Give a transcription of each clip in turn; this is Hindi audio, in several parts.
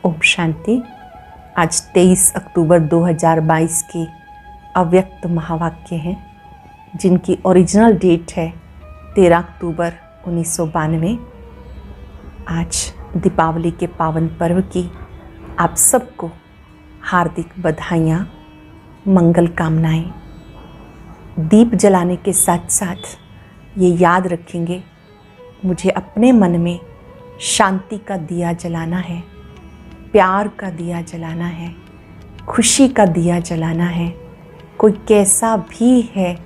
ओम शांति। आज 23 अक्टूबर 2022 के अव्यक्त महावाक्य हैं जिनकी ओरिजिनल डेट है 13 अक्टूबर 1992। आज दीपावली के पावन पर्व की आप सबको हार्दिक बधाइयाँ, मंगल कामनाएं। दीप जलाने के साथ साथ ये याद रखेंगे, मुझे अपने मन में शांति का दिया जलाना है, प्यार का दिया जलाना है, खुशी का दिया जलाना है। कोई कैसा भी है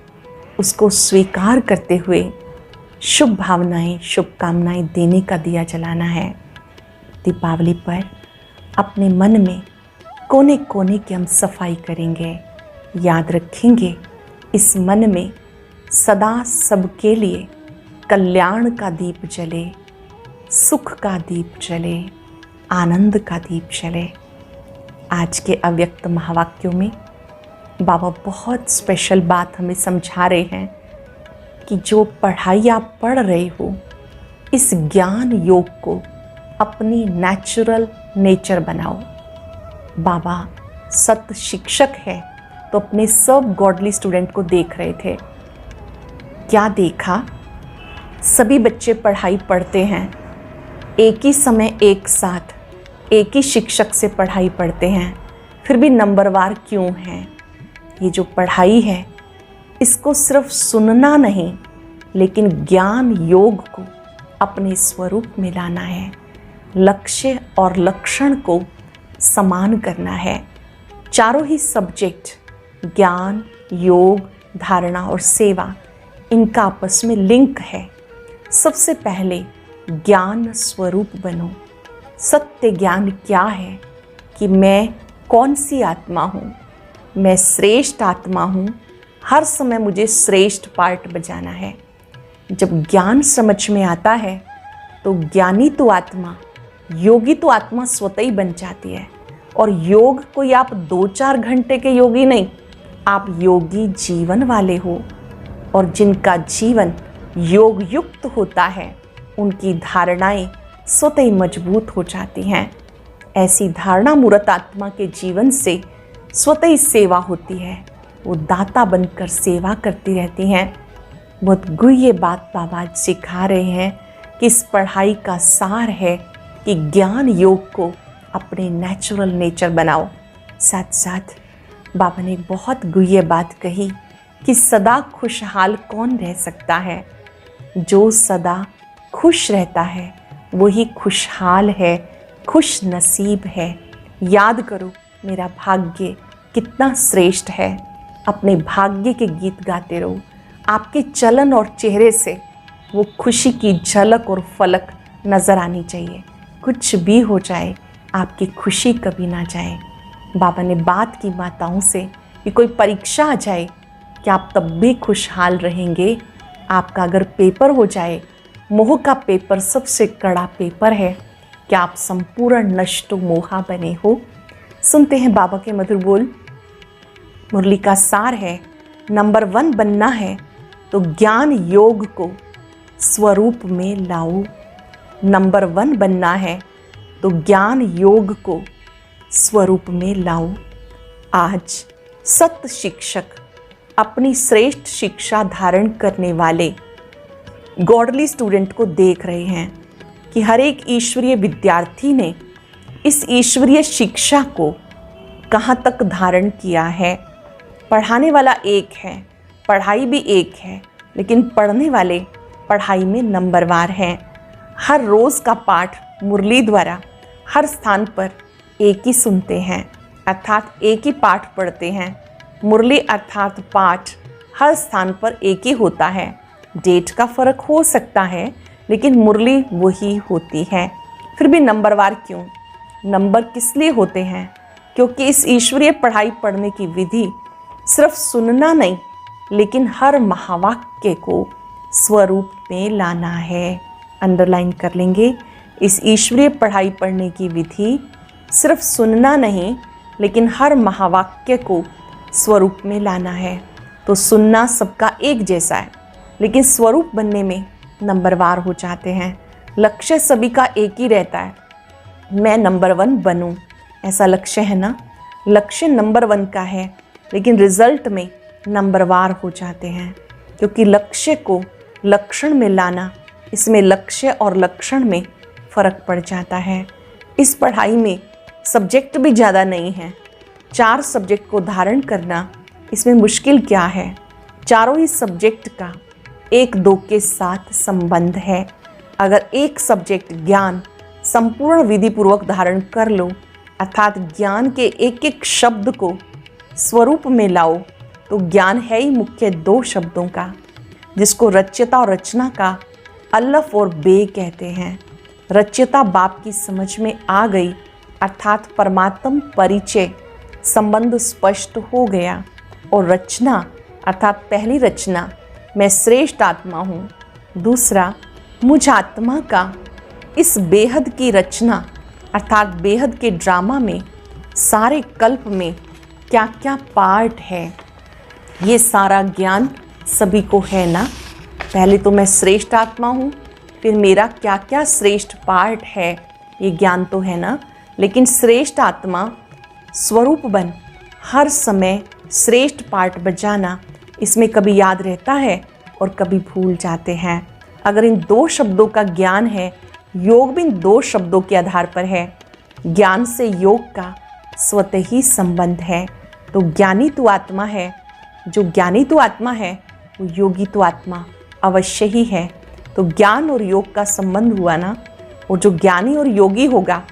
उसको स्वीकार करते हुए शुभ भावनाएं, शुभकामनाएं देने का दिया जलाना है। दीपावली पर अपने मन में कोने कोने की हम सफाई करेंगे। याद रखेंगे इस मन में सदा सबके लिए कल्याण का दीप जले, सुख का दीप जले, आनंद का दीप जले। आज के अव्यक्त महावाक्यों में बाबा बहुत स्पेशल बात हमें समझा रहे हैं कि जो पढ़ाई आप पढ़ रहे हो, इस ज्ञान योग को अपनी नेचुरल नेचर बनाओ। बाबा सत्य शिक्षक है तो अपने सब गॉडली स्टूडेंट को देख रहे थे। क्या देखा? सभी बच्चे पढ़ाई पढ़ते हैं, एक ही समय एक साथ एक ही शिक्षक से पढ़ाई पढ़ते हैं, फिर भी नंबरवार क्यों हैं? ये जो पढ़ाई है इसको सिर्फ सुनना नहीं, लेकिन ज्ञान योग को अपने स्वरूप में लाना है। लक्ष्य और लक्षण को समान करना है। चारों ही सब्जेक्ट ज्ञान, योग, धारणा और सेवा, इनका आपस में लिंक है। सबसे पहले ज्ञान स्वरूप बनो। सत्य ज्ञान क्या है कि मैं कौन सी आत्मा हूँ, मैं श्रेष्ठ आत्मा हूँ। हर समय मुझे श्रेष्ठ पार्ट बजाना है। जब ज्ञान समझ में आता है तो ज्ञानी तो आत्मा, योगी तो आत्मा स्वतः ही बन जाती है। और योग कोई आप 2-4 घंटे के योगी नहीं, आप योगी जीवन वाले हो। और जिनका जीवन योग युक्त होता है उनकी धारणाएं स्वतः ही मजबूत हो जाती हैं। ऐसी धारणा मूर्त आत्मा के जीवन से स्वतः ही सेवा होती है। वो दाता बनकर सेवा करती रहती हैं। बहुत गुह्य बात बाबा आज सिखा रहे हैं कि इस पढ़ाई का सार है कि ज्ञान योग को अपने नेचुरल नेचर बनाओ। साथ साथ बाबा ने बहुत गुह्य बात कही कि सदा खुशहाल कौन रह सकता है? जो सदा खुश रहता है वही खुशहाल है, खुश नसीब है। याद करो मेरा भाग्य कितना श्रेष्ठ है। अपने भाग्य के गीत गाते रहो। आपके चलन और चेहरे से वो खुशी की झलक और फलक नज़र आनी चाहिए। कुछ भी हो जाए आपकी खुशी कभी ना जाए। बाबा ने बात की माताओं से कि कोई परीक्षा आ जाए कि आप तब भी खुशहाल रहेंगे। आपका अगर पेपर हो जाए, मोह का पेपर सबसे कड़ा पेपर है, क्या आप संपूर्ण नष्ट मोहा बने हो? सुनते हैं बाबा के मधुर बोल। मुरली का सार है, नंबर 1 बनना है तो ज्ञान योग को स्वरूप में लाओ। नंबर 1 बनना है तो ज्ञान योग को स्वरूप में लाओ। आज सत्य शिक्षक अपनी श्रेष्ठ शिक्षा धारण करने वाले गॉडली स्टूडेंट को देख रहे हैं कि हर एक ईश्वरीय विद्यार्थी ने इस ईश्वरीय शिक्षा को कहाँ तक धारण किया है। पढ़ाने वाला एक है, पढ़ाई भी एक है, लेकिन पढ़ने वाले पढ़ाई में नंबरवार हैं। हर रोज़ का पाठ मुरली द्वारा हर स्थान पर एक ही सुनते हैं, अर्थात एक ही पाठ पढ़ते हैं। मुरली अर्थात पाठ हर स्थान पर एक ही होता है। डेट का फ़र्क हो सकता है, लेकिन मुरली वही होती है। फिर भी नंबरवार क्यों? नंबर किस लिए होते हैं? क्योंकि इस ईश्वरीय पढ़ाई पढ़ने की विधि सिर्फ सुनना नहीं, लेकिन हर महावाक्य को स्वरूप में लाना है। अंडरलाइन कर लेंगे, इस ईश्वरीय पढ़ाई पढ़ने की विधि सिर्फ सुनना नहीं, लेकिन हर महावाक्य को स्वरूप में लाना है। तो सुनना सबका एक जैसा है, लेकिन स्वरूप बनने में नंबरवार हो जाते हैं। लक्ष्य सभी का एक ही रहता है, मैं नंबर 1 बनूं, ऐसा लक्ष्य है ना। लक्ष्य नंबर 1 का है, लेकिन रिजल्ट में नंबरवार हो जाते हैं, क्योंकि लक्ष्य को लक्षण में लाना, इसमें लक्ष्य और लक्षण में फ़र्क पड़ जाता है। इस पढ़ाई में सब्जेक्ट भी ज़्यादा नहीं है, 4 सब्जेक्ट को धारण करना इसमें मुश्किल क्या है। चारों ही सब्जेक्ट का 1-2 के साथ संबंध है। अगर एक सब्जेक्ट ज्ञान संपूर्ण विधि पूर्वक धारण कर लो, अर्थात ज्ञान के एक एक शब्द को स्वरूप में लाओ, तो ज्ञान है ही मुख्य 2 शब्दों का, जिसको रच्यता और रचना का अल्लफ और बे कहते हैं। रच्यता बाप की समझ में आ गई, अर्थात परमात्म परिचय संबंध स्पष्ट हो गया, और रचना अर्थात पहली रचना मैं श्रेष्ठ आत्मा हूँ, दूसरा मुझ आत्मा का इस बेहद की रचना अर्थात बेहद के ड्रामा में सारे कल्प में क्या क्या पार्ट है, ये सारा ज्ञान सभी को है ना। पहले तो मैं श्रेष्ठ आत्मा हूँ, फिर मेरा क्या क्या श्रेष्ठ पार्ट है, ये ज्ञान तो है ना। लेकिन श्रेष्ठ आत्मा स्वरूप बन हर समय श्रेष्ठ पार्ट बजाना, इसमें कभी याद रहता है और कभी भूल जाते हैं। अगर इन 2 शब्दों का ज्ञान है, योग भी इन 2 शब्दों के आधार पर है। ज्ञान से योग का स्वतः ही संबंध है। तो ज्ञानी तो आत्मा है, जो ज्ञानी तो आत्मा है वो योगी तो आत्मा अवश्य ही है। तो ज्ञान और योग का संबंध हुआ ना, और जो ज्ञानी और योगी होगा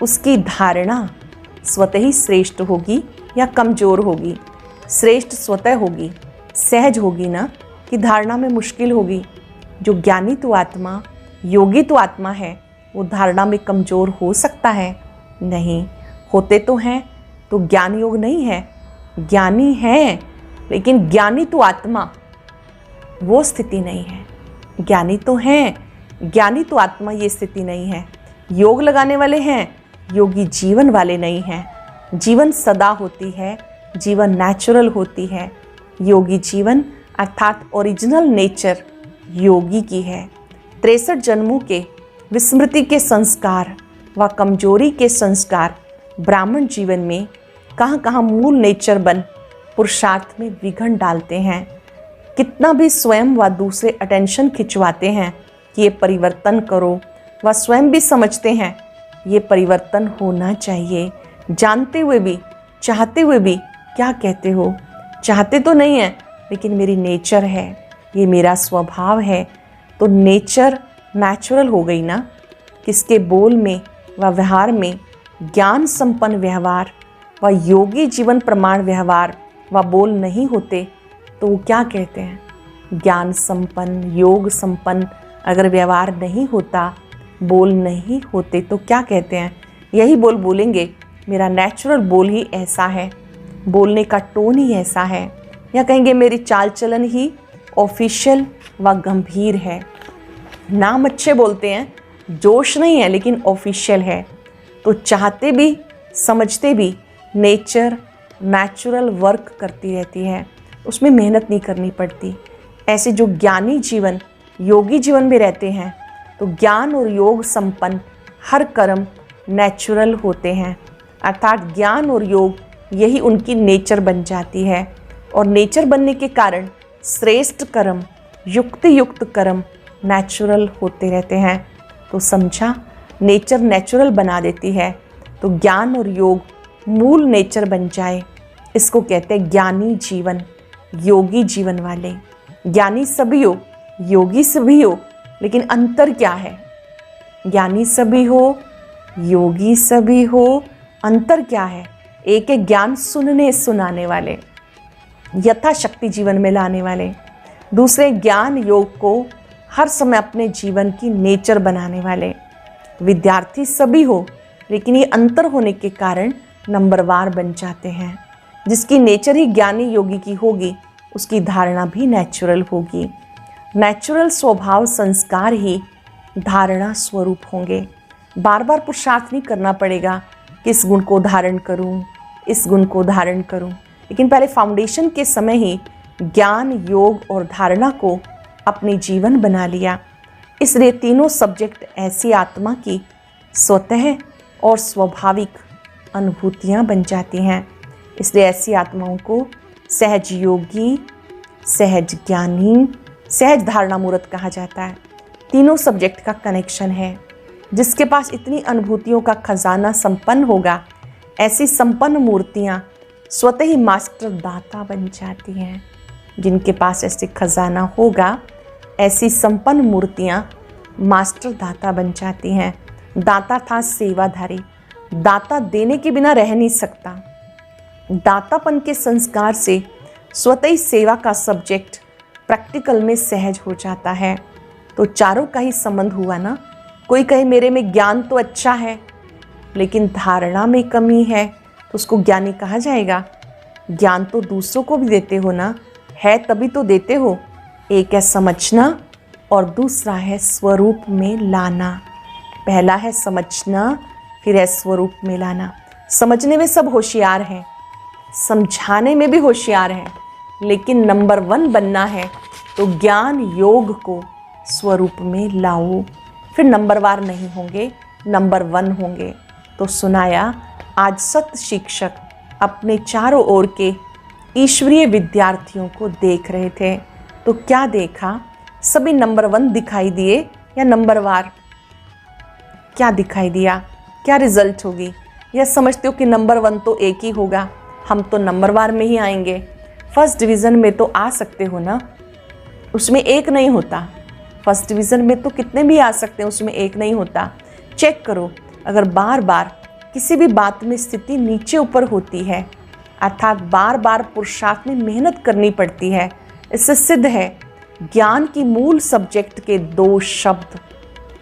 उसकी धारणा स्वतः ही श्रेष्ठ होगी या कमज़ोर होगी। श्रेष्ठ स्वतः होगी, सहज होगी ना, कि धारणा में मुश्किल होगी। जो ज्ञानी तो आत्मा योगी तो आत्मा है, वो धारणा में कमज़ोर हो सकता है? नहीं, होते तो हैं, तो ज्ञान योग नहीं है। ज्ञानी है, लेकिन ज्ञानी तो आत्मा वो स्थिति नहीं है। ज्ञानी तो हैं, ज्ञानी तो आत्मा ये स्थिति नहीं है। योग लगाने वाले हैं, योगी जीवन वाले नहीं हैं। जीवन सदा होती है, जीवन नेचुरल होती है। योगी जीवन अर्थात ओरिजिनल नेचर योगी की है। 63 जन्मों के विस्मृति के संस्कार व कमजोरी के संस्कार ब्राह्मण जीवन में कहाँ कहाँ मूल नेचर बन पुरुषार्थ में विघन डालते हैं। कितना भी स्वयं व दूसरे अटेंशन खिंचवाते हैं कि ये परिवर्तन करो, व स्वयं भी समझते हैं ये परिवर्तन होना चाहिए, जानते हुए भी चाहते हुए भी क्या कहते हो, चाहते तो नहीं है लेकिन मेरी नेचर है, ये मेरा स्वभाव है। तो नेचर नेचुरल हो गई ना। किसके बोल में व व्यवहार में ज्ञान संपन्न व्यवहार व योगी जीवन प्रमाण व्यवहार व बोल नहीं होते तो वो क्या कहते हैं? ज्ञान संपन्न योग संपन्न अगर व्यवहार नहीं होता, बोल नहीं होते तो क्या कहते हैं? यही बोल बोलेंगे, मेरा नेचुरल बोल ही ऐसा है, बोलने का टोन ही ऐसा है, या कहेंगे मेरी चाल चलन ही ऑफिशियल व गंभीर है। नाम अच्छे बोलते हैं, जोश नहीं है लेकिन ऑफिशियल है। तो चाहते भी समझते भी नेचर नेचुरल वर्क करती रहती है, उसमें मेहनत नहीं करनी पड़ती। ऐसे जो ज्ञानी जीवन योगी जीवन में रहते हैं तो ज्ञान और योग संपन्न हर कर्म नेचुरल होते हैं, अर्थात ज्ञान और योग यही उनकी नेचर बन जाती है। और नेचर बनने के कारण श्रेष्ठ कर्म युक्त कर्म नेचुरल होते रहते हैं। तो समझा, नेचर नेचुरल बना देती है, तो ज्ञान और योग मूल नेचर बन जाए, इसको कहते हैं ज्ञानी जीवन, योगी जीवन वाले। ज्ञानी सभी हो, योगी सभी हो, लेकिन अंतर क्या है? ज्ञानी सभी हो, योगी सभी हो, अंतर क्या है? एक है ज्ञान सुनने सुनाने वाले, यथाशक्ति जीवन में लाने वाले, दूसरे ज्ञान योग को हर समय अपने जीवन की नेचर बनाने वाले। विद्यार्थी सभी हो, लेकिन ये अंतर होने के कारण नंबरवार बन जाते हैं। जिसकी नेचर ही ज्ञानी योगी की होगी, उसकी धारणा भी नेचुरल होगी। नेचुरल स्वभाव संस्कार ही धारणा स्वरूप होंगे। बार बार पुरुषार्थ नहीं करना पड़ेगा कि इस गुण को धारण करूं, इस गुण को धारण करूं, लेकिन पहले फाउंडेशन के समय ही ज्ञान योग और धारणा को अपने जीवन बना लिया। इसलिए तीनों सब्जेक्ट ऐसी आत्मा की स्वतः और स्वाभाविक अनुभूतियाँ बन जाती हैं। इसलिए ऐसी आत्माओं को सहज योगी, सहज ज्ञानी, सहज धारणा मूर्त कहा जाता है। तीनों सब्जेक्ट का कनेक्शन है। जिसके पास इतनी अनुभूतियों का खजाना संपन्न होगा, ऐसी संपन्न मूर्तियाँ स्वतः ही मास्टर दाता बन जाती हैं। जिनके पास ऐसे खजाना होगा, ऐसी संपन्न मूर्तियाँ मास्टर दाता बन जाती हैं। दाता था सेवाधारी। दाता देने के बिना रह नहीं सकता। दातापन के संस्कार से स्वतः ही सेवा का सब्जेक्ट प्रैक्टिकल में सहज हो जाता है। तो चारों का ही संबंध हुआ ना। कोई कहे मेरे में ज्ञान तो अच्छा है लेकिन धारणा में कमी है, तो उसको ज्ञानी कहा जाएगा? ज्ञान तो दूसरों को भी देते हो ना, है तभी तो देते हो। एक है समझना और दूसरा है स्वरूप में लाना। पहला है समझना, फिर है स्वरूप में लाना। समझने में सब होशियार हैं, समझाने में भी होशियार हैं, लेकिन नंबर 1 बनना है तो ज्ञान योग को स्वरूप में लाओ। फिर नंबरवार नहीं होंगे, नंबर 1 होंगे। तो सुनाया आज सत्य शिक्षक अपने चारों ओर के ईश्वरीय विद्यार्थियों को देख रहे थे। तो क्या देखा? सभी नंबर 1 दिखाई दिए या नंबरवार? क्या दिखाई दिया? क्या रिजल्ट होगी? या समझते हो कि नंबर 1 तो एक ही होगा, हम तो नंबरवार में ही आएंगे? फर्स्ट डिवीज़न में तो आ सकते हो ना, उसमें एक नहीं होता। फर्स्ट डिवीज़न में तो कितने भी आ सकते हैं, उसमें एक नहीं होता। चेक करो, अगर बार बार किसी भी बात में स्थिति नीचे ऊपर होती है, अर्थात बार बार पुरुषार्थ में मेहनत करनी पड़ती है, इससे सिद्ध है ज्ञान की मूल सब्जेक्ट के 2 शब्द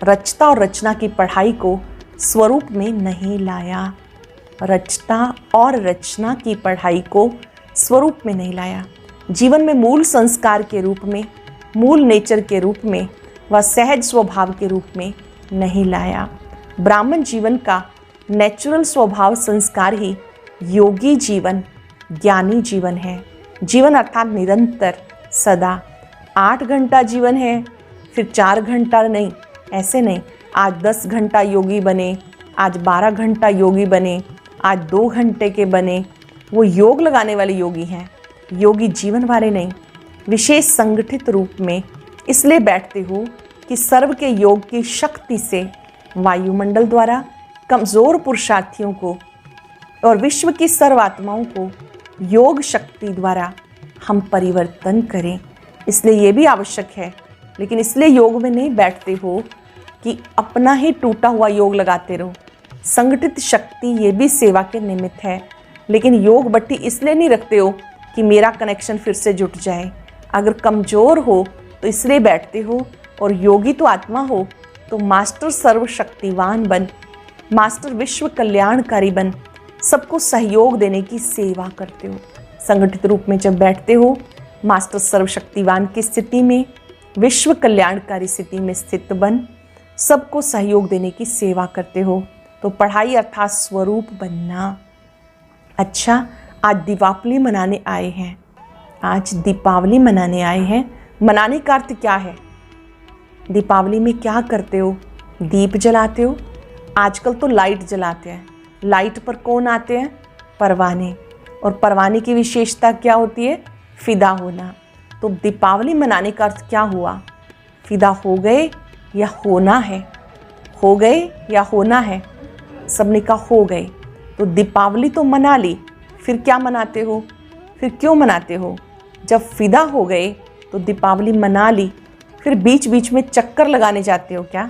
रचता और रचना की पढ़ाई को स्वरूप में नहीं लाया। रचता और रचना की पढ़ाई को स्वरूप में नहीं लाया। जीवन में मूल संस्कार के रूप में, मूल नेचर के रूप में व सहज स्वभाव के रूप में नहीं लाया। ब्राह्मण जीवन का नेचुरल स्वभाव संस्कार ही योगी जीवन, ज्ञानी जीवन है। जीवन अर्थात निरंतर, सदा। 8 घंटा जीवन है, फिर 4 घंटा नहीं, ऐसे नहीं। आज 10 घंटा योगी बने, आज 12 घंटा योगी बने, आज 2 घंटे के बने, वो योग लगाने वाले योगी हैं, योगी जीवन वाले नहीं। विशेष संगठित रूप में इसलिए बैठते हो कि सर्व के योग की शक्ति से वायुमंडल द्वारा कमज़ोर पुरुषार्थियों को और विश्व की सर्वात्माओं को योग शक्ति द्वारा हम परिवर्तन करें। इसलिए ये भी आवश्यक है। लेकिन इसलिए योग में नहीं बैठते हो कि अपना ही टूटा हुआ योग लगाते रहो। संगठित शक्ति ये भी सेवा के निमित्त है, लेकिन योग बट्टी इसलिए नहीं रखते हो कि मेरा कनेक्शन फिर से जुट जाए। अगर कमज़ोर हो तो इसलिए बैठते हो, और योगी तो आत्मा हो तो मास्टर सर्वशक्तिवान बन, मास्टर विश्व कल्याणकारी बन, सबको सहयोग देने की सेवा करते हो। संगठित रूप में जब बैठते हो, मास्टर सर्वशक्तिवान की स्थिति में, विश्व कल्याणकारी स्थिति में स्थित बन, सबको सहयोग देने की सेवा करते हो। तो पढ़ाई अर्थात स्वरूप बनना। अच्छा, आज दीपावली मनाने आए हैं, आज दीपावली मनाने आए हैं। मनाने का अर्थ क्या है? दीपावली में क्या करते हो? दीप जलाते हो। आजकल तो लाइट जलाते हैं। लाइट पर कौन आते हैं? परवाने। और परवाने की विशेषता क्या होती है? फिदा होना। तो दीपावली मनाने का अर्थ क्या हुआ? फिदा हो गए या होना है? हो गए या होना है? सबने कहा हो गए। तो दीपावली तो मना ली, फिर क्या मनाते हो? फिर क्यों मनाते हो? जब फिदा हो गए तो दीपावली मना ली, फिर बीच बीच में चक्कर लगाने जाते हो क्या?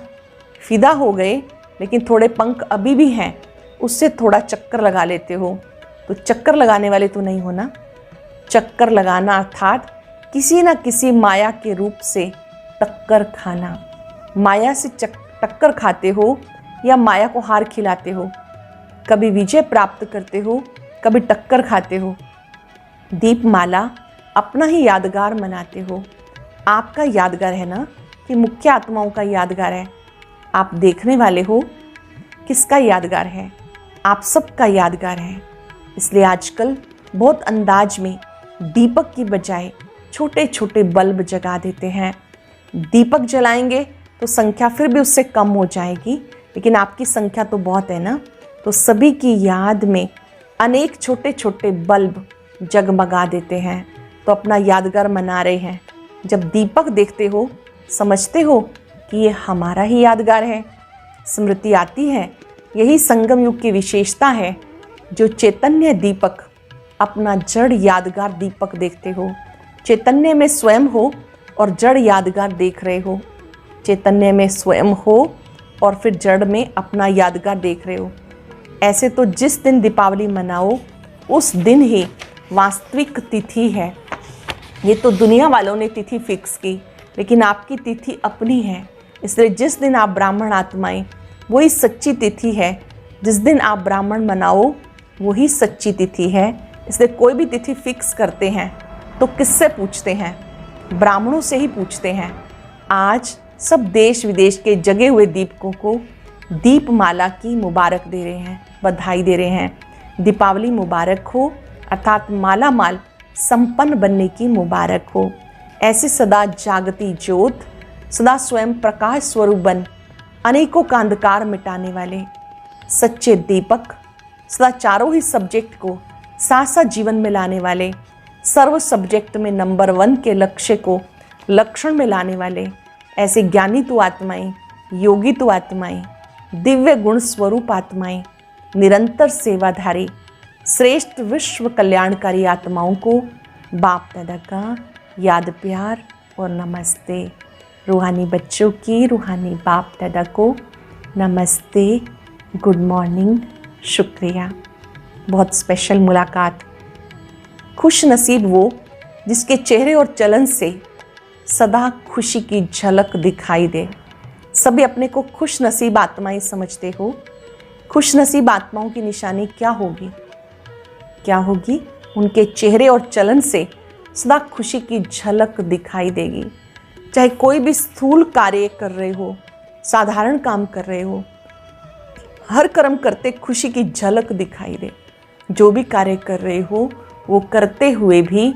फिदा हो गए लेकिन थोड़े पंख अभी भी हैं, उससे थोड़ा चक्कर लगा लेते हो। तो चक्कर लगाने वाले तो नहीं हो ना। चक्कर लगाना अर्थात किसी न किसी माया के रूप से टक्कर खाना। माया से टक्कर खाते हो या माया को हार खिलाते हो? कभी विजय प्राप्त करते हो, कभी टक्कर खाते हो। दीपमाला अपना ही यादगार मनाते हो। आपका यादगार है ना कि मुख्य आत्माओं का यादगार है? आप देखने वाले हो, किसका यादगार है? आप सबका यादगार है। इसलिए आजकल बहुत अंदाज में दीपक की बजाय छोटे छोटे बल्ब जगा देते हैं। दीपक जलाएंगे तो संख्या फिर भी उससे कम हो जाएगी, लेकिन आपकी संख्या तो बहुत है ना। तो सभी की याद में अनेक छोटे छोटे बल्ब जगमगा देते हैं। तो अपना यादगार मना रहे हैं। जब दीपक देखते हो समझते हो कि ये हमारा ही यादगार है। स्मृति आती है, यही संगम युग की विशेषता है। जो चैतन्य दीपक अपना जड़ यादगार दीपक देखते हो, चैतन्य में स्वयं हो और जड़ यादगार देख रहे हो। चैतन्य में स्वयं हो और फिर जड़ में अपना यादगार देख रहे हो। ऐसे तो जिस दिन दीपावली मनाओ उस दिन ही वास्तविक तिथि है। ये तो दुनिया वालों ने तिथि फिक्स की, लेकिन आपकी तिथि अपनी है। इसलिए जिस दिन आप ब्राह्मण आत्माएं, वही सच्ची तिथि है। जिस दिन आप ब्राह्मण मनाओ वही सच्ची तिथि है। इसलिए कोई भी तिथि फिक्स करते हैं तो किससे पूछते हैं? ब्राह्मणों से ही पूछते हैं। आज सब देश विदेश के जगे हुए दीपकों को दीपमाला की मुबारक दे रहे हैं, बधाई दे रहे हैं। दीपावली मुबारक हो, अर्थात माला माल संपन्न बनने की मुबारक हो। ऐसे सदा जागती ज्योत, सदा स्वयं प्रकाश स्वरूप बन अनेकों का अंधकार मिटाने वाले सच्चे दीपक, सदा चारों ही सब्जेक्ट को साथ साथ जीवन में लाने वाले, सर्व सब्जेक्ट में नंबर 1 के लक्ष्य को लक्षण में लाने वाले ऐसे ज्ञानी तो आत्माएं, योगी तो आत्माएं, दिव्य गुण स्वरूप आत्माएं, निरंतर सेवाधारी श्रेष्ठ विश्व कल्याणकारी आत्माओं को बाप दादा का याद प्यार और नमस्ते। रूहानी बच्चों की रूहानी बाप दादा को नमस्ते, गुड मॉर्निंग, शुक्रिया। बहुत स्पेशल मुलाकात। खुश नसीब वो जिसके चेहरे और चलन से सदा खुशी की झलक दिखाई दे। सभी अपने को खुश नसीब आत्माएं समझते हो। खुश नसीब आत्माओं की निशानी क्या होगी? क्या होगी? उनके चेहरे और चलन से सदा खुशी की झलक दिखाई देगी। चाहे कोई भी स्थूल कार्य कर रहे हो, साधारण काम कर रहे हो, हर कर्म करते खुशी की झलक दिखाई दे। जो भी कार्य कर रहे हो वो करते हुए भी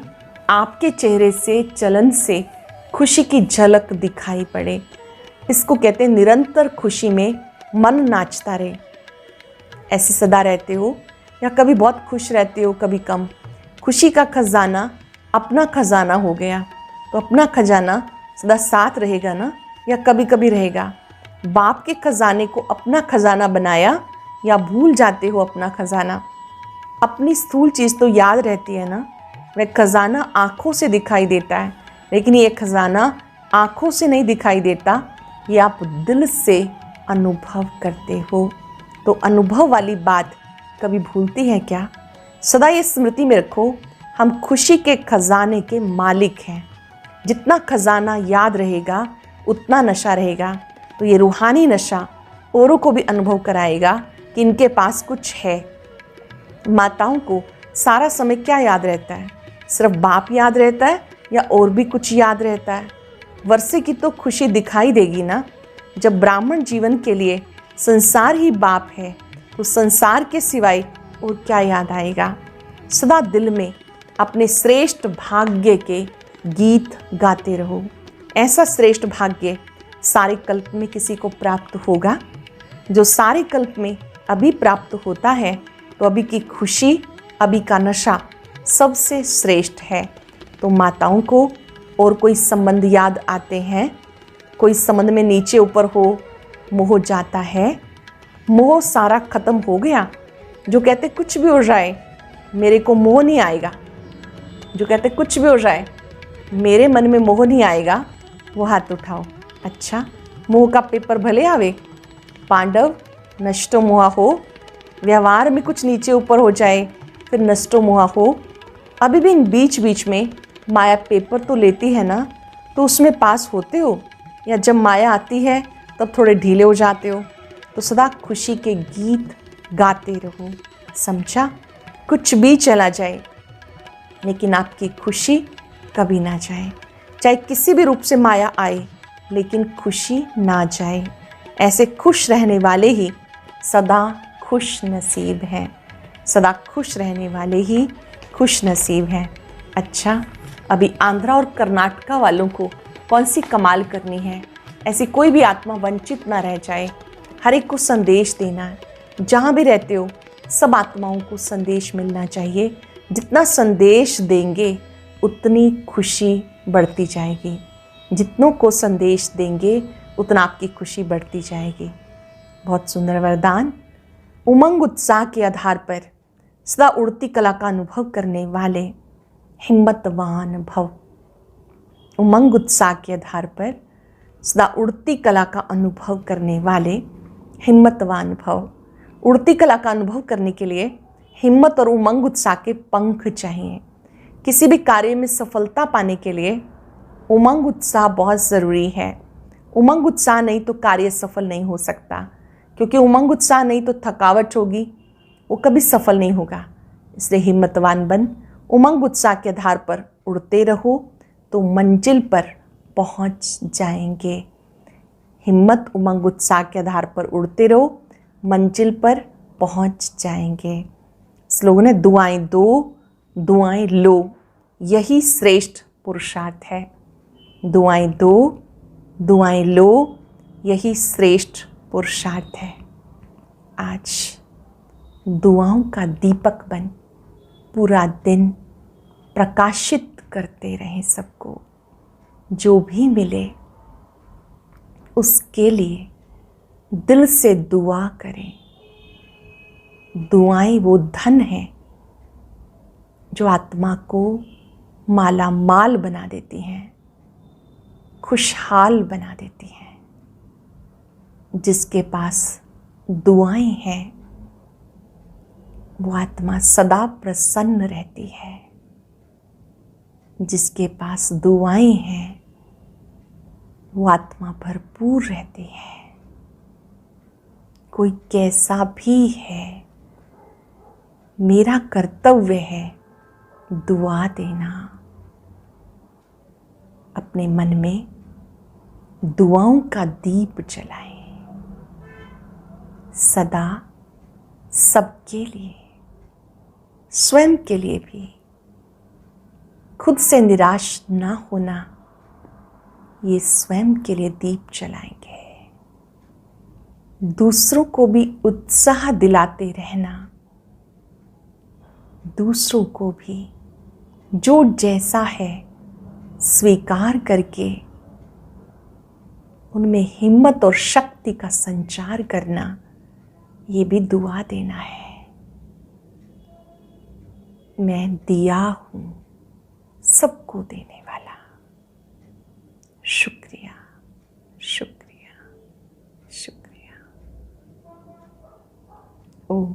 आपके चेहरे से, चलन से खुशी की झलक दिखाई पड़े। इसको कहते हैं निरंतर खुशी में मन नाचता रहे। ऐसे सदा रहते हो या कभी बहुत खुश रहते हो, कभी कम। खुशी का खजाना अपना खजाना हो गया तो अपना खजाना सदा साथ रहेगा ना, या कभी कभी रहेगा? बाप के खजाने को अपना खजाना बनाया या भूल जाते हो अपना खजाना? अपनी स्थूल चीज़ तो याद रहती है ना, वह खजाना आँखों से दिखाई देता है, लेकिन ये खजाना आँखों से नहीं दिखाई देता, ये आप दिल से अनुभव करते हो। तो अनुभव वाली बात कभी भूलती है क्या? सदा ये स्मृति में रखो, हम खुशी के खजाने के मालिक हैं। जितना खजाना याद रहेगा उतना नशा रहेगा। तो ये रूहानी नशा औरों को भी अनुभव कराएगा कि इनके पास कुछ है। माताओं को सारा समय क्या याद रहता है? सिर्फ बाप याद रहता है या और भी कुछ याद रहता है? वर्षे की तो खुशी दिखाई देगी ना। जब ब्राह्मण जीवन के लिए संसार ही बाप है तो संसार के सिवाय और क्या याद आएगा? सदा दिल में अपने श्रेष्ठ भाग्य के गीत गाते रहो। ऐसा श्रेष्ठ भाग्य सारे कल्प में किसी को प्राप्त होगा? जो सारे कल्प में अभी प्राप्त होता है तो अभी की खुशी, अभी का नशा सबसे श्रेष्ठ है। तो माताओं को और कोई संबंध याद आते हैं? कोई संबंध में नीचे ऊपर हो, मोह जाता है? मोह सारा खत्म हो गया? जो कहते कुछ भी हो जाए मेरे को मोह नहीं आएगा, जो कहते कुछ भी हो जाए मेरे मन में मोह नहीं आएगा, वो हाथ उठाओ। अच्छा, मोह का पेपर भले आवे, पांडव नष्टो मोहा हो। व्यवहार में कुछ नीचे ऊपर हो जाए फिर नष्टो मोहा हो। अभी भी इन बीच बीच में माया पेपर तो लेती है ना, तो उसमें पास होते हो, या जब माया आती है तब थोड़े ढीले हो जाते हो? तो सदा खुशी के गीत गाते रहो। समझा? कुछ भी चला जाए लेकिन आपकी खुशी कभी ना जाए। चाहे किसी भी रूप से माया आए लेकिन खुशी ना जाए। ऐसे खुश रहने वाले ही सदा खुश नसीब हैं। सदा खुश रहने वाले ही खुश नसीब हैं। अच्छा, अभी आंध्रा और कर्नाटका वालों को कौन सी कमाल करनी है? ऐसी कोई भी आत्मा वंचित ना रह जाए। हर एक को संदेश देना है। जहाँ भी रहते हो सब आत्माओं को संदेश मिलना चाहिए। जितना संदेश देंगे उतनी खुशी बढ़ती जाएगी। जितनों को संदेश देंगे उतना आपकी खुशी बढ़ती जाएगी। बहुत सुंदर वरदान। उमंग उत्साह के आधार पर सदा उड़ती कला का अनुभव करने वाले हिम्मतवान भव। उमंग उत्साह के आधार पर सदा उड़ती कला का अनुभव करने वाले हिम्मतवान भव। उड़ती कला का अनुभव करने के लिए हिम्मत और उमंग उत्साह के पंख चाहिए। किसी भी कार्य में सफलता पाने के लिए उमंग उत्साह बहुत ज़रूरी है। उमंग उत्साह नहीं तो कार्य सफल नहीं हो सकता, क्योंकि उमंग उत्साह नहीं तो थकावट होगी, वो कभी सफल नहीं होगा। इसलिए हिम्मतवान बन उमंग उत्साह के आधार पर उड़ते रहो तो मंजिल पर पहुंच जाएंगे। हिम्मत उमंग उत्साह के आधार पर उड़ते रहो, मंजिल पर पहुंच जाएंगे। स्लोगन है, दुआएं दो दुआएं लो, यही श्रेष्ठ पुरुषार्थ है। दुआएं दो दुआएं लो, यही श्रेष्ठ पुरुषार्थ है। आज दुआओं का दीपक बन पूरा दिन प्रकाशित करते रहें सबको। जो भी मिले उसके लिए दिल से दुआ करें। दुआएं वो धन है जो आत्मा को माला माल बना देती हैं, खुशहाल बना देती हैं। जिसके पास दुआएं हैं वो आत्मा सदा प्रसन्न रहती है। जिसके पास दुआएं हैं वो आत्मा भरपूर रहती है। कोई कैसा भी है, मेरा कर्तव्य है दुआ देना। अपने मन में दुआओं का दीप जलाएं, सदा सबके लिए, स्वयं के लिए भी। खुद से निराश ना होना, ये स्वयं के लिए दीप जलाएंगे। दूसरों को भी उत्साह दिलाते रहना। दूसरों को भी जो जैसा है स्वीकार करके उनमें हिम्मत और शक्ति का संचार करना, ये भी दुआ देना है। मैं दिया हूँ सबको देने वाला। शुक्रिया, शुक्रिया, शुक्रिया। ओम